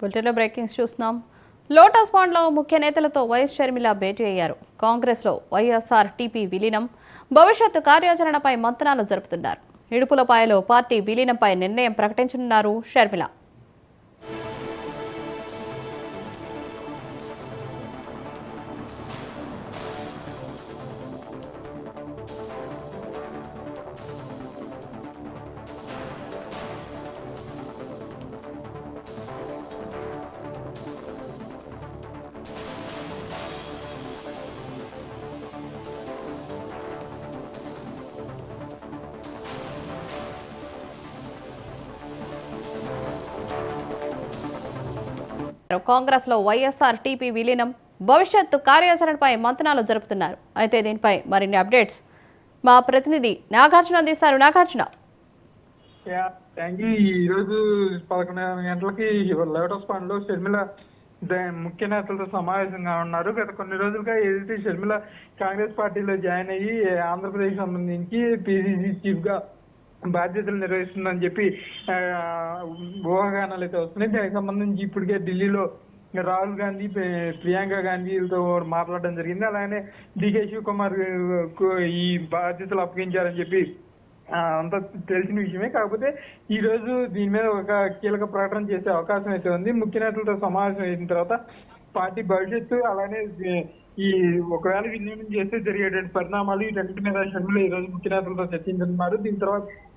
బులెటిన్లో బ్రేకింగ్స్ చూస్తున్నాం. లోటస్ పాండ్లో ముఖ్య నేతలతో వైఎస్ షర్మిల భేటీ అయ్యారు. కాంగ్రెస్లో వైఎస్ఆర్టీపీ విలీనం, భవిష్యత్తు కార్యాచరణపై మంతనాలు జరుపుతున్నారు. ఇడుపులపాయలో పార్టీ విలీనంపై నిర్ణయం ప్రకటించనున్నారు షర్మిల. కాంగ్రెస్ లో వైఎస్ఆర్టీపీ విలీనం, భవిష్యత్తు కార్యాచరణపై మంతనాలు జరుపుతున్నారు. అయితే దీనిపై మరిన్ని అప్డేట్స్ మా ప్రతినిధి నాగార్జున అందిస్తారు. నాగార్జున, ఈ రోజు 11 గంటలకి లోటస్ పాండ్ లో షర్మిల ముఖ్య నేతలతో సమావేశంగా ఉన్నారు. గత కొన్ని రోజులుగా ఏదైతే షర్మిల కాంగ్రెస్ పార్టీలో జాయిన్ అయ్యి ఆంధ్రప్రదేశ్ సంబంధించి పిసిసి చీఫ్ గా బాధ్యతలు నిర్వహిస్తుందని చెప్పి ఊహాగానాలు అయితే వస్తున్నాయి. దానికి సంబంధించి ఇప్పటికే ఢిల్లీలో రాహుల్ గాంధీ, ప్రియాంక గాంధీలతో మాట్లాడడం జరిగింది. అలానే డికే శివకుమార్ ఈ బాధ్యతలు అప్పగించారని చెప్పి అంతా తెలిసిన విషయమే. కాకపోతే ఈ రోజు దీని మీద ఒక కీలక ప్రకటన చేసే అవకాశం అయితే ఉంది. ముఖ్య నేతలతో సమావేశం అయిన తర్వాత పార్టీ భవిష్యత్తు, అలానే ఈ ఒకవేళ విలీనం చేస్తే జరిగేటువంటి పరిణామాలు, వీటన్నిటి మీద షర్మిల ఈ రోజు ముఖ్య నేతలతో చర్చించనున్నారు.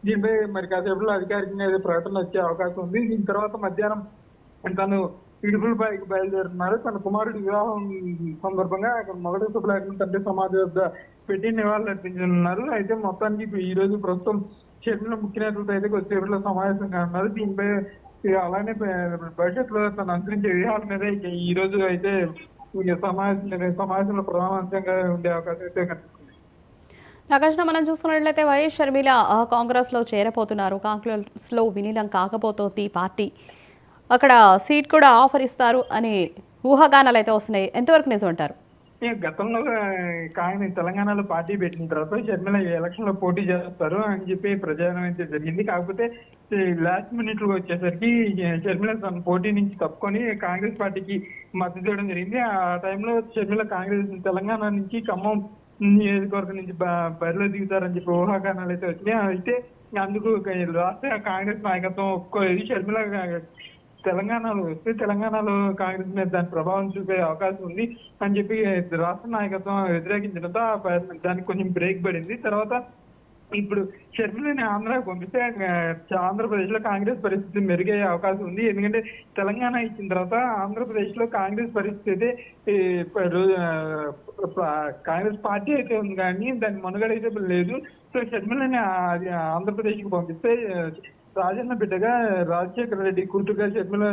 దీనిపై మరి కాసేపులో అధికారికంగా ఏదో ప్రకటన వచ్చే అవకాశం ఉంది. దీని తర్వాత మధ్యాహ్నం తను ఇడుపులపైకి బయలుదేరుతున్నారు. తన కుమారుడి వివాహం సందర్భంగా అక్కడ మొదటి శుభలేఖను తండ్రి సమాధి వద్ద పెట్టి నివాళులు అర్పించనున్నారు. అయితే మొత్తానికి ఈ రోజు ప్రస్తుతం షర్మిల ముఖ్య నేతలతో అయితే కొద్దిసేపట్లో సమావేశంగా ఉన్నారు. దీనిపై అలానే భవిష్యత్తులో తను అనుసరించే వ్యూహాల మీద ఈ రోజు అయితే సమావేశంలో ప్రధాన అంశంగా ఉండే అవకాశం అయితే కనిపిస్తుంది. నాగార్జున, మనం చూసుకున్నట్లయితే వైఎస్ షర్మిల కాంగ్రెస్ లో చేరబోతున్నారు. కాంగ్రెస్ లో విలీనం కాకపోతుంది పార్టీ, అక్కడ సీట్ కూడా ఆఫర్ ఇస్తారు అని ఊహాగానాలు అయితే వస్తున్నాయి. ఎంతవరకు నిజం అంటారు? గతంలో తెలంగాణలో పార్టీ పెట్టిన తర్వాత షర్మిల ఎలక్షన్ లో పోటీ చేస్తారు అని చెప్పి ప్రచారం అయితే జరిగింది. కాకపోతే లాస్ట్ మినిట్ లో వచ్చేసరికి షర్మిల తన పోటీ నుంచి తప్పుకొని కాంగ్రెస్ పార్టీకి మద్దతు ఇవ్వడం జరిగింది. ఆ టైంలో షర్మిల కాంగ్రెస్ తెలంగాణ నుంచి ఖమ్మం నియోజకవర్గం నుంచి బరిలో దిగుతారని చెప్పి ఊహాగానాలు అయితే వచ్చినాయి. అయితే అందుకు రాష్ట్ర కాంగ్రెస్ నాయకత్వం ఒప్పుకోలేదు. షర్మిల తెలంగాణలో వస్తే తెలంగాణలో కాంగ్రెస్ మీద దాని ప్రభావం చూపే అవకాశం ఉంది అని చెప్పి రాష్ట్ర నాయకత్వం వ్యతిరేకించడంతో దానికి కొంచెం బ్రేక్ పడింది. తర్వాత ఇప్పుడు షర్మిలని ఆంధ్రాకి పంపిస్తే ఆంధ్రప్రదేశ్ లో కాంగ్రెస్ పరిస్థితి మెరుగయ్యే అవకాశం ఉంది. ఎందుకంటే తెలంగాణ ఇచ్చిన తర్వాత ఆంధ్రప్రదేశ్ లో కాంగ్రెస్ పరిస్థితి అయితే కాంగ్రెస్ పార్టీ అయితే ఉంది కానీ దాని మనుగడ అయితే లేదు. సో షర్మిలని ఆంధ్రప్రదేశ్ కి పంపిస్తే రాజన్న బిడ్డగా రాజశేఖర రెడ్డి కూతురుగా షర్మిల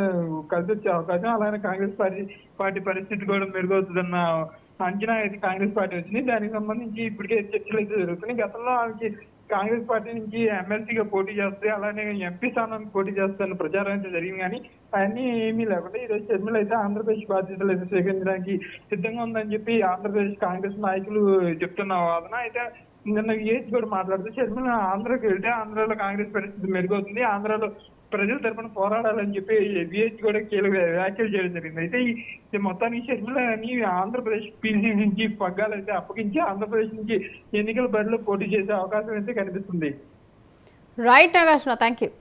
కలిసి వచ్చే అవకాశం, అలానే కాంగ్రెస్ పార్టీ పరిస్థితి కూడా మెరుగవుతుందన్న అంచనా అయితే కాంగ్రెస్ పార్టీ వచ్చింది. దానికి సంబంధించి ఇప్పటికే చర్చలు అయితే జరుగుతున్నాయి. గతంలో ఆమెకి కాంగ్రెస్ పార్టీ నుంచి ఎమ్మెల్సీగా పోటీ చేస్తే, అలానే ఎంపీ స్థానానికి పోటీ చేస్తారన్న ప్రచారం అయితే జరిగింది. కానీ అవన్నీ ఏమీ లేకుండా ఈరోజు షర్మిల అయితే ఆంధ్రప్రదేశ్ బాధ్యతలు అయితే స్వీకరించడానికి సిద్ధంగా ఉందని చెప్పి ఆంధ్రప్రదేశ్ కాంగ్రెస్ నాయకులు చెప్తున్న వాదన. అయితే నిన్న విహెచ్ కూడా మాట్లాడుతూ షర్మిల ఆంధ్రాకి వెళ్తే ఆంధ్రాలో కాంగ్రెస్ పరిస్థితి మెరుగవుతుంది, ఆంధ్రాలో ప్రజల తరఫున పోరాడాలని చెప్పి విహెచ్ కూడా కీలక వ్యాఖ్యలు చేయడం జరిగింది. అయితే ఈ మొత్తానికి షర్మిలని ఆంధ్రప్రదేశ్ పీసీ నుంచి పగ్గాలు అయితే అప్పగించి ఆంధ్రప్రదేశ్ నుంచి ఎన్నికల బరిలో పోటీ చేసే అవకాశం అయితే కనిపిస్తుంది. Right Nagarjuna, thank you.